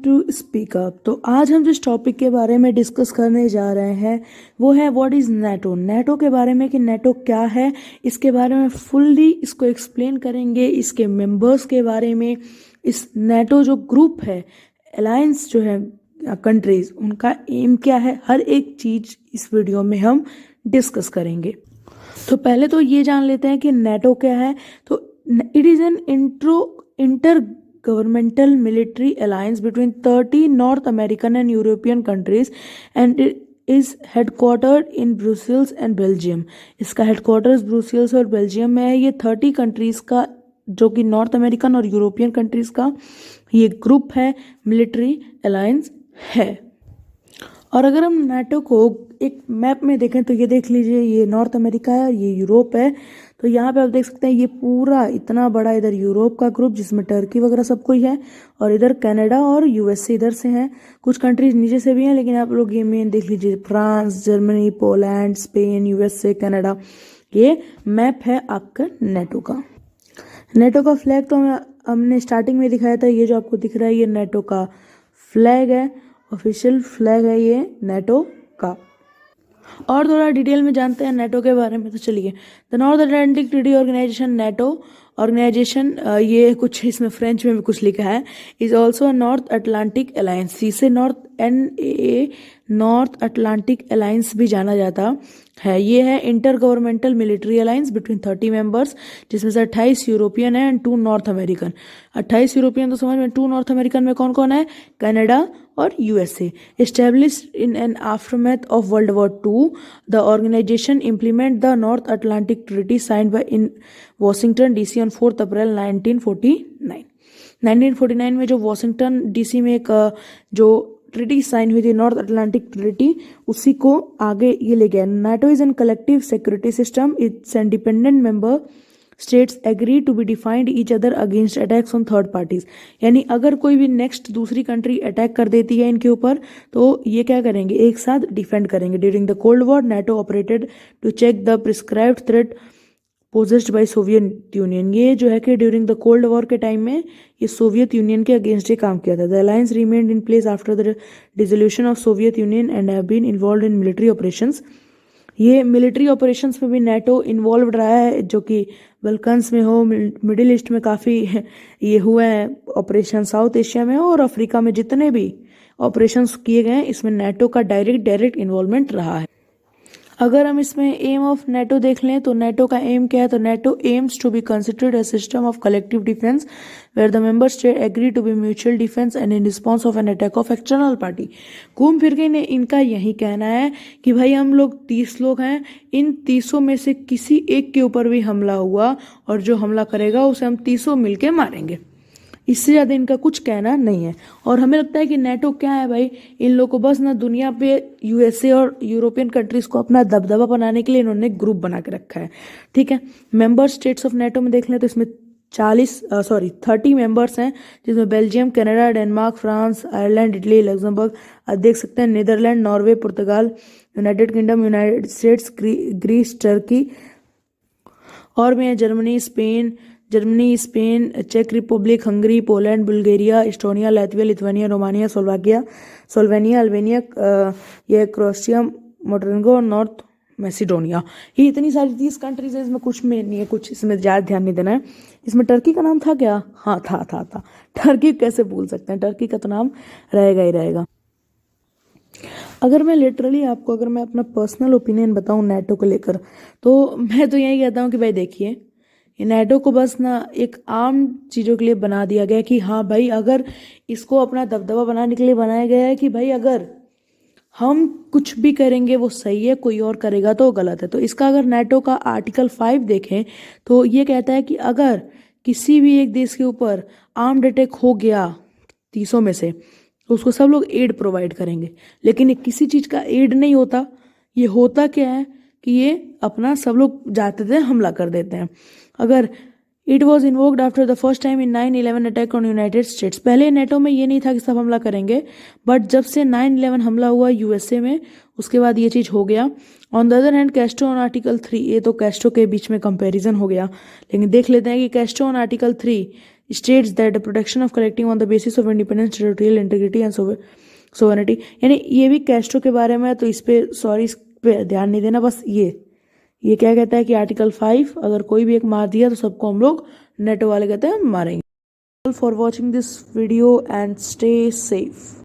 To speak up. तो आज हम जिस टॉपिक के बारे में डिस्कस करने जा रहे हैं वो है व्हाट इज़ नेटो। नेटो के बारे में कि नेटो क्या है, इसके बारे में फुल्ली इसको एक्सप्लेन करेंगे, इसके मेंबर्स के बारे में, इस नेटो जो ग्रुप है, अलायंस जो है कंट्रीज, उनका एम क्या है, हर एक चीज़ इस वीडियो में हम डिस्कस करेंगे। तो पहले तो ये जान लेते हैं कि नेटो क्या है। तो it is an inter governmental military alliance between 30 North American and European countries and it is headquartered in Brussels and Belgium। इसका हेडक्वार्टर्स ब्रुसेल्स और बेल्जियम में है। ये 30 कंट्रीज का, जो कि नॉर्थ अमेरिकन और यूरोपियन कंट्रीज का ये ग्रुप है, मिलिट्री अलायंस है। और अगर हम नाटो को एक मैप में देखें तो ये देख लीजिए, ये नॉर्थ अमेरिका है और ये यूरोप है। तो यहाँ पे आप देख सकते हैं ये पूरा इतना बड़ा इधर यूरोप का ग्रुप जिसमें टर्की वगैरह सब कोई है, और इधर कनाडा और यूएसए इधर से हैं। कुछ कंट्रीज नीचे से भी हैं, लेकिन आप लोग ये मेन देख लीजिए, France, Germany, Poland, Spain, USA, Canada. ये मैप है आपका नेटो का। नेटो का फ्लैग तो हमने स्टार्टिंग में दिखाया था। ये जो आपको दिख रहा है ये नेटो का फ्लैग है, ऑफिशियल फ्लैग है ये नेटो का। और थोड़ा डिटेल में जानते हैं नेटो के बारे में। तो चलिए, the North Atlantic Treaty Organization, NATO Organization, ये कुछ इसमें फ्रेंच में भी कुछ लिखा है, is also a North Atlantic Alliance. इसे North NAA North Atlantic Alliance भी जाना जाता है। ये है intergovernmental military alliance between 30 members, जिसमें से 28 यूरोपियन है एंड 2 नॉर्थ अमेरिकन। 28 यूरोपियन तो समझ में, 2 नॉर्थ अमेरिकन में कौन कौन है, कनाडा और USA. Established in an aftermath of world war II, the organisation implement the North Atlantic treaty signed by in Washington DC on 4 April 1949। 1949 में जो वॉशिंगटन DC में एक जो ट्रीटी साइन हुई थी, नॉर्थ अटलांटिक ट्रीटी, उसी को आगे ये ले गया। NATO is an collective security system, its independent member states agree to be defend each other against attacks on third parties. यानी अगर कोई भी नेक्स्ट दूसरी कंट्री अटैक कर देती है इनके ऊपर, तो ये क्या करेंगे, एक साथ डिफेंड करेंगे। During the cold war NATO operated to check the prescribed threat posed by Soviet Union. ये जो है कि ड्यूरिंग द कोल्ड वॉर के टाइम में ये सोवियत यूनियन के अगेंस्ट ही काम किया था। The alliance remained in place after the dissolution of Soviet Union and have been involve in military operations. ये मिलिट्री ऑपरेशंस में भी नेटो इन्वॉल्व रहा है, जो कि बल्कन्स में हो, मिडिल ईस्ट में काफ़ी ये हुए हैं ऑपरेशन, साउथ एशिया में हो, और अफ्रीका में जितने भी ऑपरेशंस किए गए हैं इसमें नेटो का डायरेक्ट इन्वॉल्वमेंट रहा है। अगर हम इसमें एम ऑफ नेटो देख लें तो नेटो का एम क्या है, तो NATO aims to be considered a system of collective defence where the member state agree to be mutual defence and in response of an attack of external party. घूम फिर के इनका यही कहना है कि भाई हम लोग 30 लोग हैं, इन 30 में से किसी एक के ऊपर भी हमला हुआ और जो हमला करेगा उसे हम 30 मिलके मारेंगे। इससे ज़्यादा इनका कुछ कहना नहीं है। और हमें लगता है कि नेटो क्या है भाई, इन लोगों को बस ना दुनिया पे यूएसए और यूरोपियन कंट्रीज को अपना दबदबा बनाने के लिए इन्होंने ग्रुप बना के रखा है। ठीक है, मेंबर स्टेट्स ऑफ नेटो में देख लें तो इसमें 30 मेंबर्स हैं, जिसमें Belgium, Canada, Denmark, France, Ireland, Italy, Luxembourg, आप देख सकते हैं, नीदरलैंड, नॉर्वे, पुर्तगाल, United Kingdom, United States, Greece, Turkey, और में जर्मनी, स्पेन, चेक Republic, Hungary, Poland, Bulgaria, Estonia, Latvia, Lithuania, Romania, Slovakia, Albania, ये क्रोएशिया, मोंटेनेग्रो और नॉर्थ मैसिडोनिया। ये इतनी सारी 30 कंट्रीज है, इसमें कुछ में नहीं है, कुछ इसमें ज़्यादा ध्यान नहीं देना है। इसमें टर्की का नाम था क्या, हाँ था। टर्की कैसे भूल सकते हैं, टर्की का तो नाम रहेगा ही रहेगा। अगर मैं लिटरली आपको, अगर मैं अपना पर्सनल ओपिनियन बताऊं नेटो को लेकर, तो मैं तो यही कहता हूं कि भाई देखिए, ये नेटो को बस ना एक आम चीज़ों के लिए बना दिया गया कि हाँ भाई, अगर इसको अपना दबदबा बनाने के लिए बनाया गया है कि भाई अगर हम कुछ भी करेंगे वो सही है, कोई और करेगा तो गलत है। तो इसका अगर नेटो का आर्टिकल 5 देखें तो ये कहता है कि अगर किसी भी एक देश के ऊपर आर्म्ड अटैक हो गया 30 में से, तो उसको सब लोग एड प्रोवाइड करेंगे। लेकिन ये किसी चीज़ का एड नहीं होता, ये होता क्या है कि ये अपना सब लोग जाते थे, हमला कर देते हैं। अगर it was invoked after the first time in 9/11 attack on United states. पहले नेटो में ये नहीं था कि सब हमला करेंगे, बट जब से 9/11 हमला हुआ यूएसए में, उसके बाद ये चीज़ हो गया। On the other hand Castro on article 3, ये तो कैस्ट्रो के बीच में कंपैरिजन हो गया, लेकिन देख लेते हैं कि Castro on article 3 states that the protection of collecting on the basis of independence, territorial integrity and sovereignty. यानी ये भी कैस्ट्रो के बारे में है, तो इस पे सॉरी, इस पे ध्यान नहीं देना। बस ये क्या कहता है कि आर्टिकल 5 अगर कोई भी एक मार दिया तो सबको हम लोग नेटो वाले कहते हैं मारेंगे। For watching this video and stay safe.